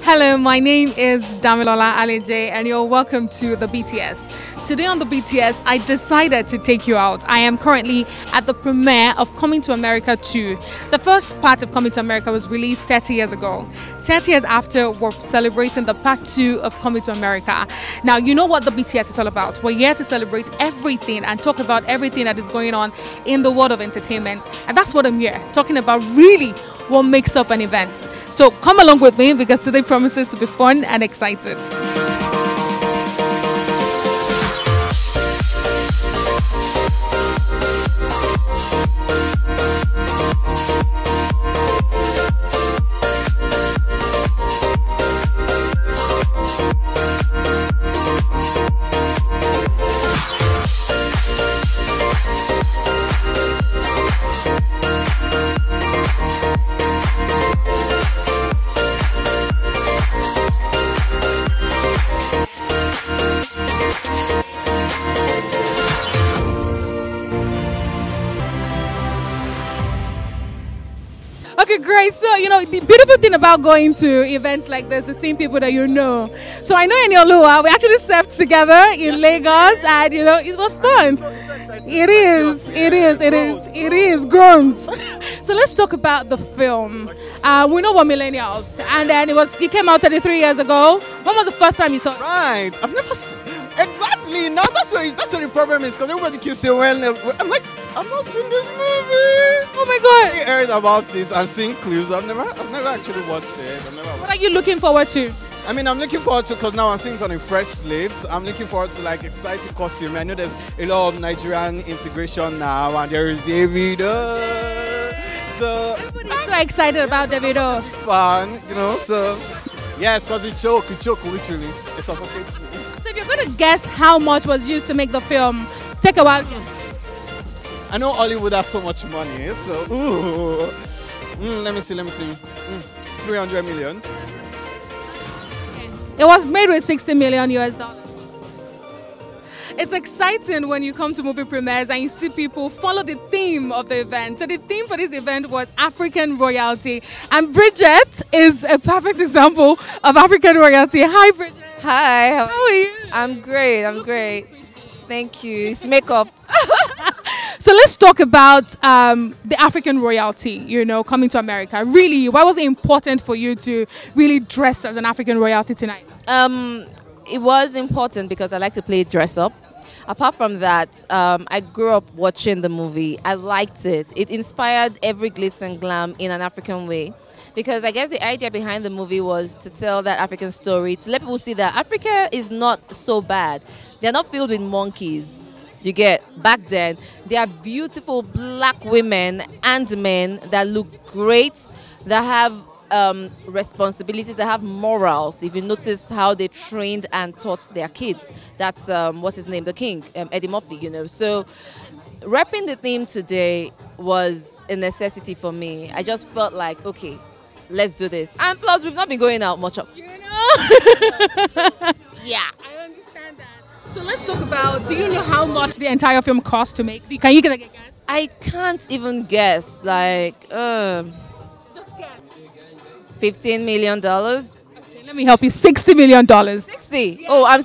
Hello, my name is Damilola Aleje and you're welcome to the B.T.S. Today on the B.T.S, I decided to take you out. I am currently at the premiere of Coming to America 2. The first part of Coming to America was released 30 years ago. 30 years after, we're celebrating the part 2 of Coming to America. Now, you know what the B.T.S is all about. We're here to celebrate everything and talk about everything that is going on in the world of entertainment. And that's what I'm here, talking about really what makes up an event. So come along with me because today promises to be fun and exciting. Okay, great. So, you know, the beautiful thing about going to events like this is seeing people that you know. So I know in Yolua, we actually served together in Lagos and, you know, it was fun. It is, grooms. So let's talk about the film. We know we're millennials and then it came out 33 years ago. When was the first time you saw it? Right. I've never seen. Exactly. Now that's where the problem is because everybody keeps saying wellness. I'm like, I've not seen this movie. Oh my God. I heard about it and seen clips. I've never actually watched it. What are you looking forward to? I mean, I'm looking forward to because now I'm seeing it on a fresh slate. I'm looking forward to like exciting costume. I know there's a lot of Nigerian integration now, and there is Davido. So everybody's so excited about Davido. Fan, you know. So yes, because it choke literally. It suffocates me. So if you're going to guess how much was used to make the film, take a wild guess. I know Hollywood has so much money, so let me see. 300 million. It was made with 60 million US dollars. It's exciting when you come to movie premieres and you see people follow the theme of the event. So the theme for this event was African royalty. And Bridget is a perfect example of African royalty. Hi, Bridget. Hi. How are you? I'm great. Thank you. It's makeup. So let's talk about the African royalty, you know, coming to America. Really, why was it important for you to really dress as an African royalty tonight? It was important because I like to play dress up. Apart from that, I grew up watching the movie. I liked it. It inspired every glitz and glam in an African way. Because I guess the idea behind the movie was to tell that African story, to let people see that Africa is not so bad. They're not filled with monkeys. You get, back then, there are beautiful black women and men that look great, that have responsibilities, that have morals. If you notice how they trained and taught their kids, that's, what's his name, the king, Eddie Murphy, you know. So repping the theme today was a necessity for me. I just felt like, okay, let's do this. And plus, we've not been going out much. You know? Yeah. I understand that. So let's talk about, do you know how much the entire film cost to make? Can you get a guess? I can't even guess. Like, Just guess. $15 million. Okay, let me help you. $60 million. 60. Oh, I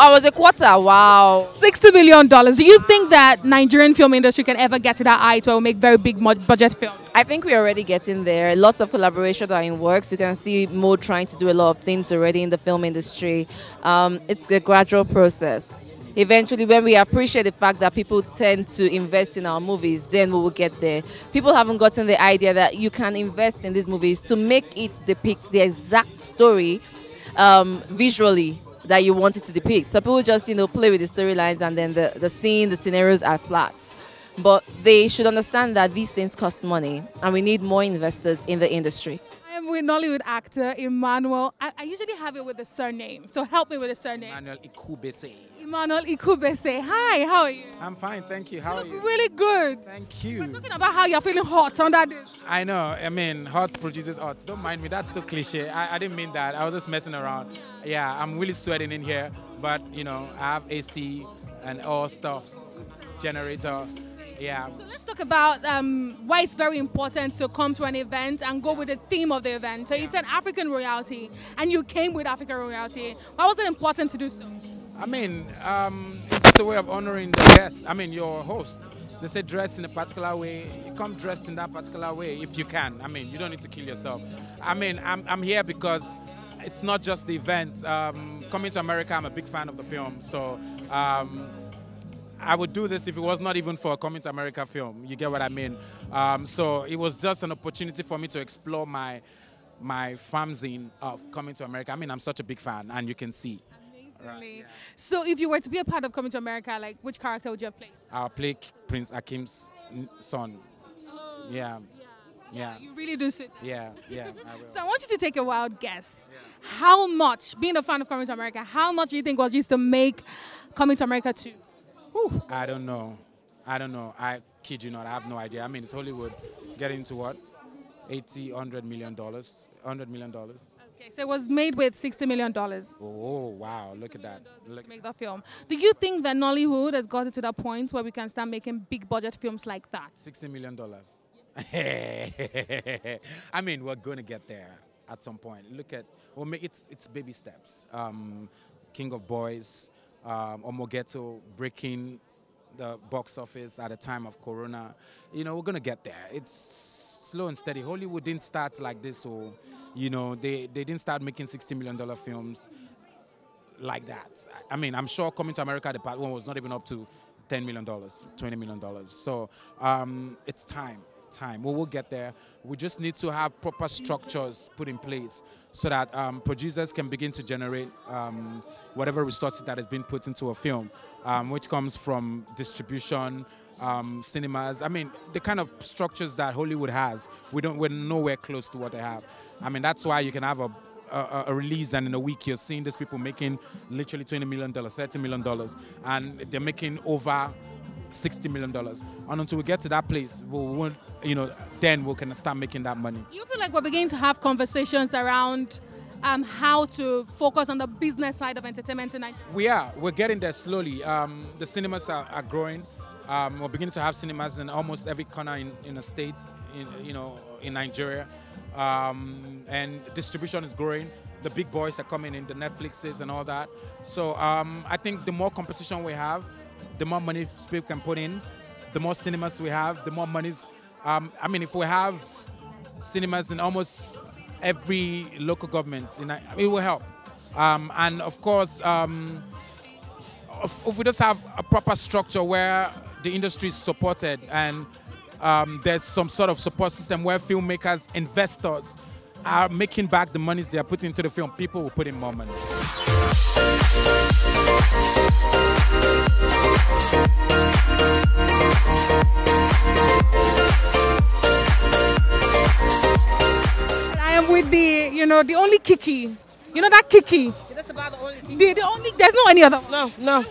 was a quarter. Wow. $60 million. Do you think that Nigerian film industry can ever get to that height where we'll make very big budget films? I think we're already getting there. Lots of collaborations are in works. You can see Mo trying to do a lot of things already in the film industry. It's a gradual process. Eventually, when we appreciate the fact that people tend to invest in our movies, then we will get there. People haven't gotten the idea that you can invest in these movies to make it depict the exact story visually that you want it to depict. So people just, you know, play with the storylines and then the scene, the scenarios are flat. But they should understand that these things cost money and we need more investors in the industry. I am with Nollywood actor Emmanuel. I usually have it with the surname, so help me with the surname. Emmanuel e.t.c. Emmanuel e.t.c. Hi, how are you? I'm fine, thank you. How are you? Really good. Thank you. We're talking about how you're feeling hot under this. I know, I mean, hot produces hot. Don't mind me, that's so cliche. I didn't mean that. I was just messing around. Yeah, I'm really sweating in here, but you know, I have AC and all stuff, generator. Yeah. So let's talk about why it's very important to come to an event and go with the theme of the event. So you said African royalty, and you came with African royalty. Why was it important to do so? I mean, it's just a way of honoring the guest. I mean, your host. They say dress in a particular way. You come dressed in that particular way if you can. I mean, you don't need to kill yourself. I mean, I'm here because it's not just the event. Coming to America, I'm a big fan of the film. So I would do this if it was not even for a Coming to America film. You get what I mean? So it was just an opportunity for me to explore my fanzine of Coming to America. I mean, I'm such a big fan, and you can see. Right, yeah. So if you were to be a part of Coming to America, like which character would you have played? I'll play Prince Akim's son. Oh, yeah. You really do suit that. Yeah, I will. So I want you to take a wild guess. Yeah. How much, being a fan of Coming to America, how much do you think was used to make Coming to America 2? Whew, I don't know. I kid you not. I have no idea. I mean, it's Hollywood. Getting to what? $100 million. $100 million. Okay, so it was made with $60 million. Oh, wow. Look at that. To make the film. Do you think that Nollywood has gotten to that point where we can start making big budget films like that? $60 million. I mean, we're going to get there at some point. Look at, it's baby steps. King of Boys, Omogeto breaking the box office at a time of Corona. You know, we're going to get there. It's slow and steady. Hollywood didn't start like this, so, you know, they didn't start making $60 million films like that. I mean, I'm sure Coming to America, the part one was not even up to $10 million, $20 million. So it's time. We will get there. We just need to have proper structures put in place so that producers can begin to generate whatever resources that has been put into a film, which comes from distribution, cinemas. I mean, the kind of structures that Hollywood has, we're nowhere close to what they have. I mean, that's why you can have a release and in a week you're seeing these people making literally $20 million, $30 million, and they're making over $60 million. And until we get to that place, then we can start making that money. Do you feel like we're beginning to have conversations around how to focus on the business side of entertainment in Nigeria? We're getting there slowly. The cinemas are growing. We're beginning to have cinemas in almost every corner in the States, in Nigeria. And distribution is growing. The big boys are coming in, the Netflixes and all that. So I think the more competition we have, the more money people can put in, the more cinemas we have, the more monies. I mean, if we have cinemas in almost every local government, it will help. And of course, if we just have a proper structure where the industry is supported and there's some sort of support system where filmmakers, investors are making back the monies they are putting into the film, people will put in more money. I am with the only Kiki. You know that Kiki? That's about the only thing. The only, there's no any other one. No.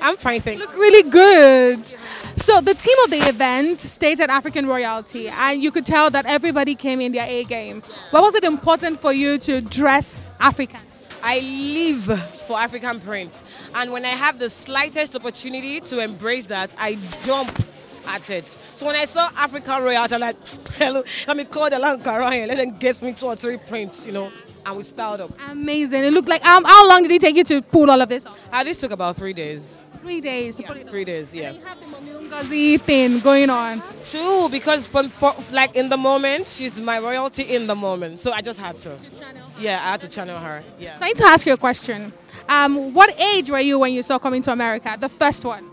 I'm fine, thank you. Look really good. So the theme of the event stated African royalty, and you could tell that everybody came in their A game. Why was it important for you to dress African? I live for African prints, and when I have the slightest opportunity to embrace that, I jump at it. So when I saw African royalty, I'm like, hello, let me call the Lankara and let them get me 2 or 3 prints, and we styled up. Amazing. It looked like, how long did it take you to pull all of this off? This took about 3 days. 3 days. Yeah, 3 days, yeah. And you have the Momiungazi thing going on. True, because for like in the moment, she's my royalty in the moment. So I just had to. Yeah, I had to channel her. Yeah. So I need to ask you a question. What age were you when you saw Coming to America, the first one?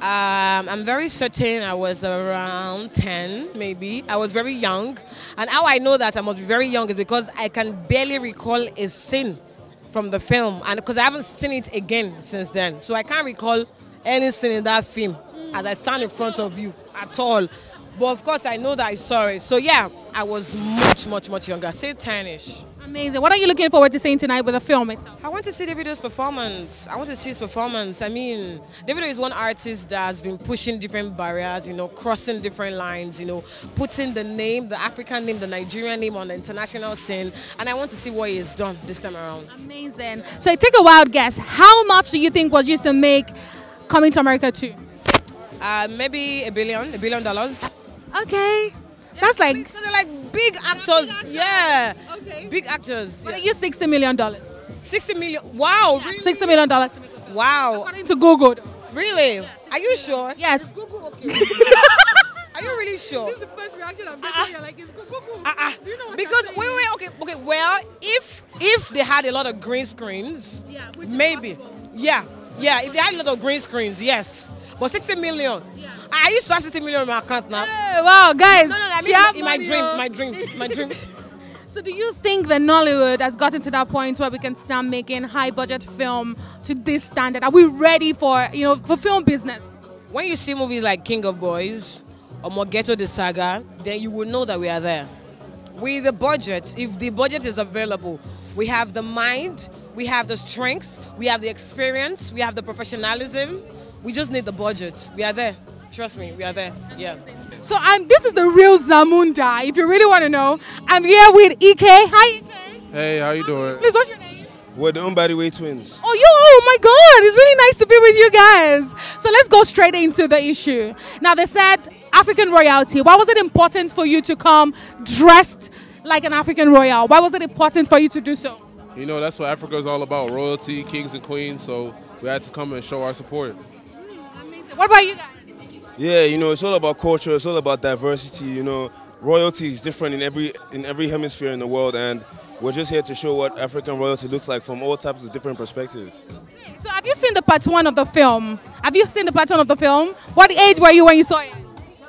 I'm very certain I was around 10, maybe. I was very young. And how I know that I must be very young is because I can barely recall a scene from the film, and because I haven't seen it again since then. So I can't recall any scene in that film as I stand in front of you at all. But of course, I know that I saw it. So yeah, I was much younger, say 10-ish. Amazing. What are you looking forward to seeing tonight with the film itself? I want to see Davido's performance. I want to see his performance. I mean, Davido is one artist that has been pushing different barriers, crossing different lines, putting the name, the African name, the Nigerian name on the international scene. And I want to see what he has done this time around. Amazing. So take a wild guess. How much do you think was used to make Coming to America 2? Maybe $1 billion. Okay. That's like... Because they're like big actors. Yeah. Okay. Big actors. What Yeah. are you $60 million? 60 million. Wow. Yeah, Really? $60 million to make the film. Wow. According to Google. Really? Are you sure? Yes. Google okay? Are you really sure? This is the first reaction I'm getting. You're like, it's Google. Do you know what Because that wait, okay. Well, if they had a lot of green screens, Yeah, which is maybe. possible. Yeah. If they had a lot of green screens, yes. But 60 million. Yeah. I used to have 60 million in my account now. Hey, wow, guys. No, I she have mean in my money, dream, oh. my dream. So do you think that Nollywood has gotten to that point where we can start making high budget film to this standard? Are we ready for, for film business? When you see movies like King of Boys or Mogeto the Saga, then you will know that we are there. With the budget, if the budget is available, we have the mind, we have the strength, we have the experience, we have the professionalism. We just need the budget. We are there. Trust me, we are there. Yeah. So this is the real Zamunda, if you really want to know. I'm here with E.K. Hi, E.K. Hey, how you doing? Please, what's your name? We're the Unbody twins. Oh my God, it's really nice to be with you guys. So let's go straight into the issue. Now, they said African royalty. Why was it important for you to come dressed like an African royal? Why was it important for you to do so? You know, that's what Africa is all about, royalty, kings and queens, so we had to come and show our support. Amazing. What about you guys? Yeah, you know, it's all about culture, it's all about diversity, you know. Royalty is different in every hemisphere in the world, and we're just here to show what African royalty looks like from all types of different perspectives. So have you seen the part 1 of the film? What age were you when you saw it?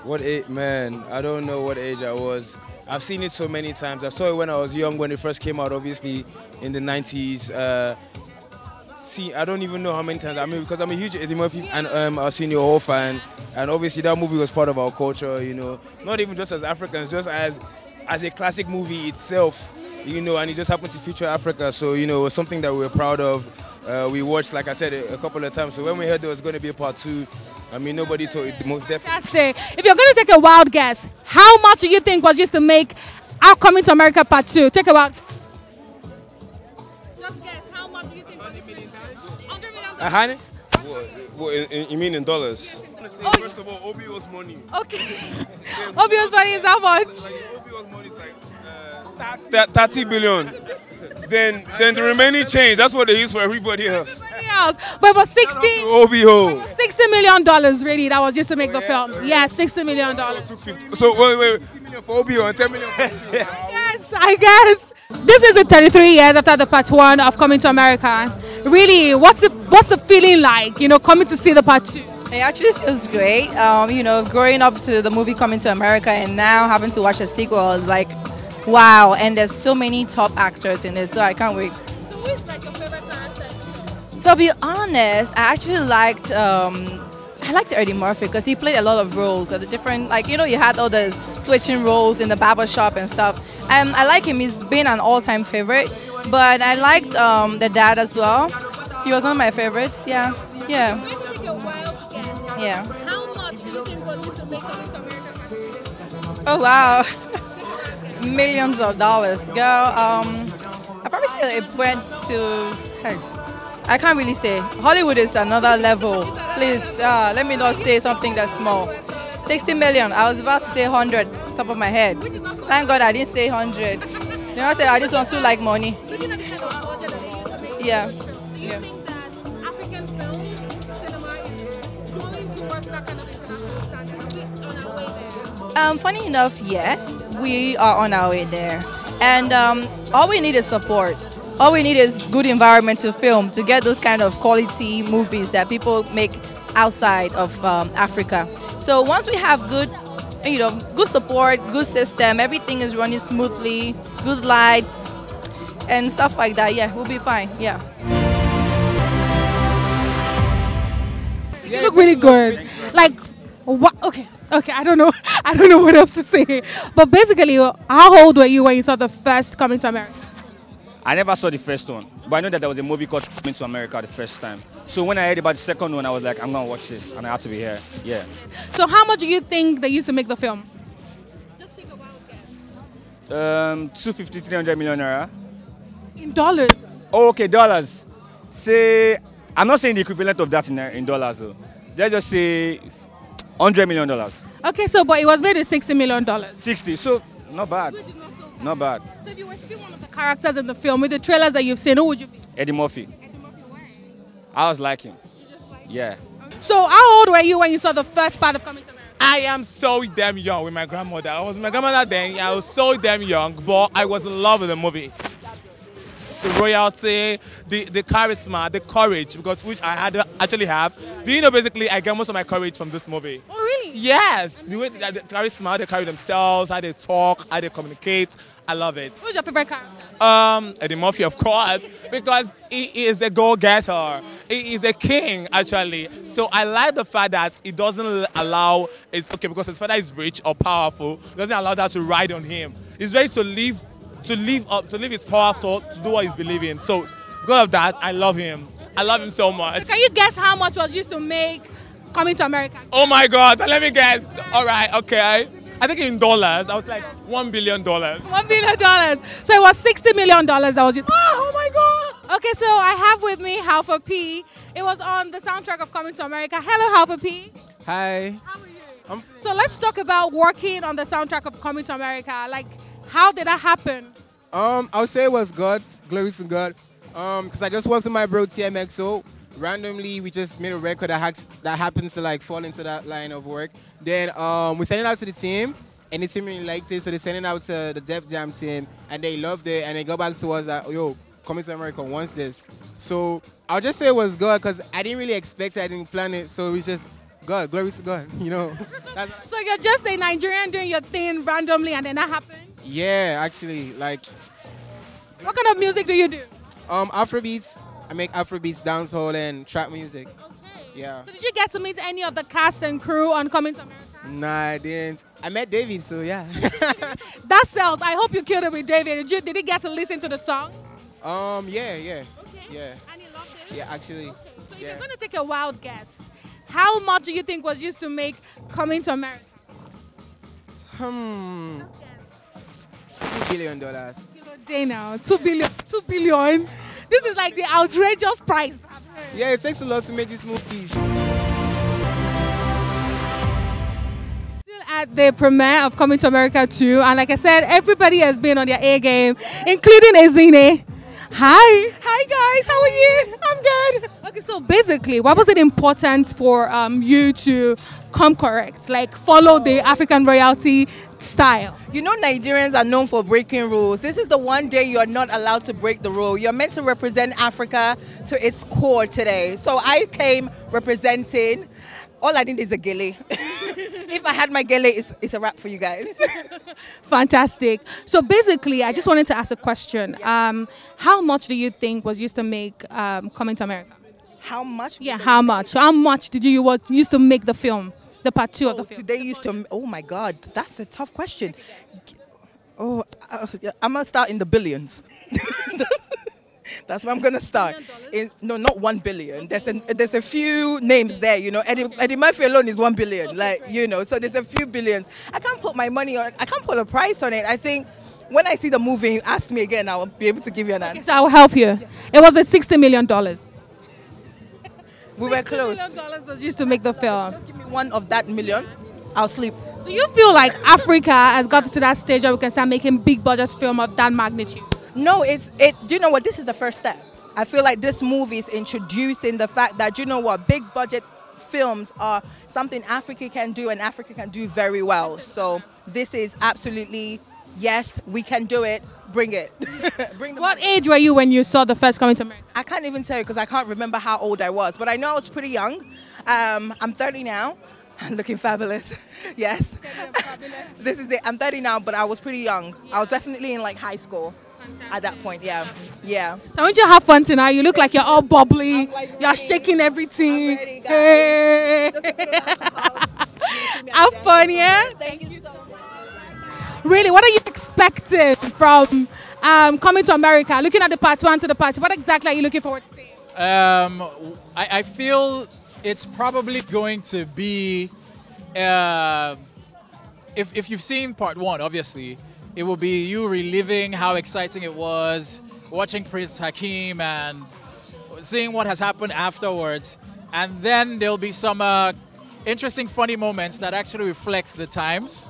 What age? Man, I don't know what age I was. I've seen it so many times. I saw it when I was young, when it first came out, obviously, in the 90s. I don't even know how many times. I mean, because I'm a huge Eddie Murphy and I've seen your whole fan. And obviously that movie was part of our culture, you know. Not even just as Africans, just as a classic movie itself, you know, and it just happened to feature Africa. So, you know, it was something that we were proud of. We watched, like I said, a couple of times. So when we heard there was going to be a part 2, I mean, nobody told it most definitely. Fantastic. If you're going to take a wild guess, how much do you think was used to make Our Coming to America Part 2? Take a wild. Just guess, how much do you think was used to make $100 million? What, you mean in dollars? Oh, First of all, OBO's money. okay. Obvious money is how much? OBO's money is like 30 billion. Then the remaining change, that's what they use for everybody else. Everybody else. But it was OBO. $60 million really that was just to make the film. Yeah, $60 million. Took 50. So wait, 50 million for OBO and 10 million for OBO. Yes, I guess. This is the 33 years after the part 1 of Coming to America. Really, what's the feeling like, you know, coming to see the part 2? It actually feels great. You know, growing up to the movie Coming to America and now having to watch a sequel, like, wow. And there's so many top actors in it, so I can't wait. So who is like your favorite character? To be honest, I actually liked Eddie Murphy because he played a lot of roles at the different, like, you know, you had all the switching roles in the barber shop and stuff. I like him. He's been an all-time favorite. But I liked the dad as well. He was one of my favorites. Yeah. I'm going to take a wild guess. Yeah. How much do you think was used to make Coming to America Part 2? Oh wow. Millions of dollars, girl. I probably say it went to. I can't really say. Hollywood is another level. Please, let me not say something that's small. 60 million. I was about to say 100, top of my head. Thank God I didn't say 100. You know, I said I just want to like money. Looking at the kind of budget that they use to make Yeah. Do you think that African film cinema is going towards that kind of international standard? Are we on our way there? Funny enough, yes, we are on our way there. And all we need is support. All we need is good environment to film, to get those kind of quality movies that people make outside of Africa. So once we have good, you know, good support, good system, everything is running smoothly, good lights and stuff like that, yeah, we'll be fine, yeah. You look really good. Like, what? Okay, I don't know what else to say. But basically, how old were you when you saw the first Coming to America? I never saw the first one, but I know that there was a movie called Coming to America the first time. So when I heard about the second one, I was like, I'm going to watch this, and I had to be here, yeah. So how much do you think they used to make the film? Just take a wild guess. 250, 300 million naira. In dollars? Oh, okay, dollars. Say, I'm not saying the equivalent of that in dollars, though. Let's just say $100 million. Okay, so but it was made with $60 million. 60. So not bad. Not bad. So if you were to be one of the characters in the film with the trailers that you've seen, who would you be? Eddie Murphy. I was like him. Yeah. So how old were you when you saw the first part of Coming to America? I am so damn young with my grandmother. I was with my grandmother then. I was so damn young, but I was in love with the movie. The royalty, the charisma, the courage, because which I had to actually have. Do you know basically I get most of my courage from this movie? Oh really? Yes. The way the charisma, they carry themselves, how they talk, how they communicate. I love it. Who's your favorite character? Eddie Murphy, of course, because he is a go-getter. He is a king, actually. So I like the fact that he doesn't allow, it's okay, because his father is rich or powerful, doesn't allow that to ride on him. He's ready to live his power to do what he's believing. So because of that, I love him. I love him so much. So can you guess how much was used to make Coming to America? Oh my God, let me guess. All right, okay. I think in dollars, I was like $1 billion. $1 billion. So it was $60 million that was used. Oh my God. Okay, so I have with me Halfa P. It was on the soundtrack of Coming to America. Hello, Halfa P. Hi. How are you? So let's talk about working on the soundtrack of Coming to America. Like, how did that happen? I would say it was God. Glory to God. Because I just worked with my bro TMXO. Randomly, we just made a record that happens to like fall into that line of work. Then we sent it out to the team, and the team really liked it, so they sent it out to the Def Jam team, and they loved it, and they got back to us that, yo, Coming to America wants this. So I'll just say it was God, because I didn't really expect it, I didn't plan it, so it was just God, glory to God, you know. So you're just a Nigerian doing your thing randomly, and then that happened? Yeah, actually, like. What kind of music do you do? Afrobeats. I make Afrobeats, dancehall, and trap music. Okay. Yeah. So did you get to meet any of the cast and crew on Coming to America? Nah, I didn't. I met David, so yeah. That sells. I hope you killed it with David. Did he get to listen to the song? Yeah. Okay. Yeah. And he loved it? Yeah, actually. Okay. So if yeah. you're going to take a wild guess, how much do you think was used to make Coming to America? $2 billion. Day now, 2 billion. 2 billion. This is like the outrageous price. Yeah, it takes a lot to make these movies. Still at the premiere of Coming to America 2, and like I said, everybody has been on their A game, including Ezine. Hi. Hi guys, how are you? I'm good. Okay, so basically, why was it important for you to come correct, like follow the African royalty style? You know, Nigerians are known for breaking rules. This is the one day you are not allowed to break the rule. You're meant to represent Africa to its core today. So I came representing. All I need is a gele. If I had my gele, it's a wrap for you guys. Fantastic. So basically, I just wanted to ask a question. How much do you think was used to make Coming to America? How much? Yeah, how much? So how much did you used to make the film, the part 2 of the film? Today used to. Oh my God, that's a tough question. Oh, I'm gonna start in the billions. That's where I'm gonna start. No, not 1 billion. There's a few names there. You know, Eddie Murphy alone is 1 billion. Like, you know, so there's a few billions. I can't put my money on. I can't put a price on it. I think when I see the movie, ask me again. I'll be able to give you an answer. Okay, so I will help you. It was at $60 million. We were close. $60 million was used to make the film. Just give me one of that million. I'll sleep. Do you feel like Africa has got to that stage where we can start making big budget film of that magnitude? No, do you know what? This is the first step. I feel like this movie is introducing the fact that, you know what, big budget films are something Africa can do and Africa can do very well. So this is absolutely, yes, we can do it. Bring it. What age were you when you saw the first Coming to America? I can't even tell you because I can't remember how old I was, but I know I was pretty young. I'm 30 now. I'm looking fabulous. Yes. This is it. I'm 30 now, but I was pretty young. I was definitely in like high school. At that point, yeah. So I want you to have fun tonight. You look like you're all bubbly. You're shaking everything. Ready, hey. Have fun, yeah? Thank you so much. Really, what are you expecting from Coming to America? Looking at the part 1 to the part 2, what exactly are you looking forward to seeing? I feel it's probably going to be, if you've seen part 1, obviously, it will be you reliving how exciting it was, watching Prince Hakeem and seeing what has happened afterwards. And then there'll be some interesting, funny moments that actually reflect the times.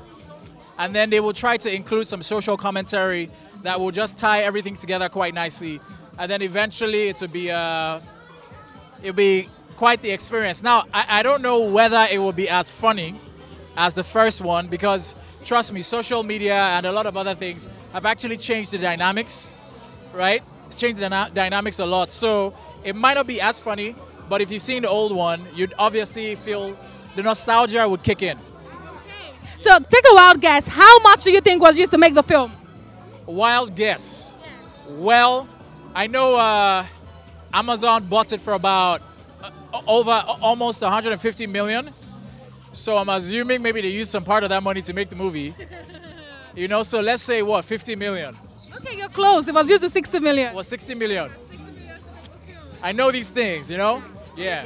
And then they will try to include some social commentary that will just tie everything together quite nicely. And then eventually it'll be quite the experience. Now, I don't know whether it will be as funny as the first one, because trust me, social media and a lot of other things have actually changed the dynamics, right? It's changed the dynamics a lot. So it might not be as funny, but if you've seen the old one, you'd obviously feel the nostalgia would kick in. So take a wild guess. How much do you think was used to make the film? Wild guess. Well, I know Amazon bought it for about almost 150 million. So I'm assuming maybe they used some part of that money to make the movie. You know, so let's say what, 50 million? Okay, you're close. It was used to 60 million. Well, 60 million. I know these things, you know? Yeah.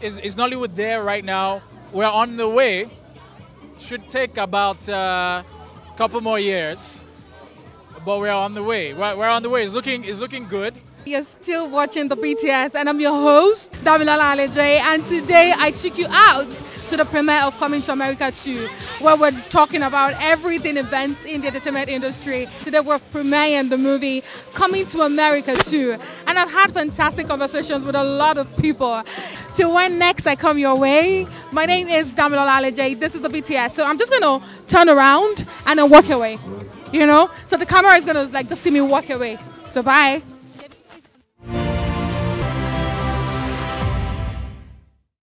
Is Nollywood there right now? We're on the way. Should take about a couple more years, but we're on the way. We're on the way. It's looking good. You're still watching the BTS, and I'm your host, Damilola Aleje, and today I took you out to the premiere of Coming to America 2, where we're talking about everything events in the entertainment industry. Today we're premiering the movie Coming to America 2, and I've had fantastic conversations with a lot of people. Till when next I come your way, my name is Damilola Aleje, this is the BTS, so I'm just going to turn around and then walk away, you know? So the camera is going to like just see me walk away, so bye.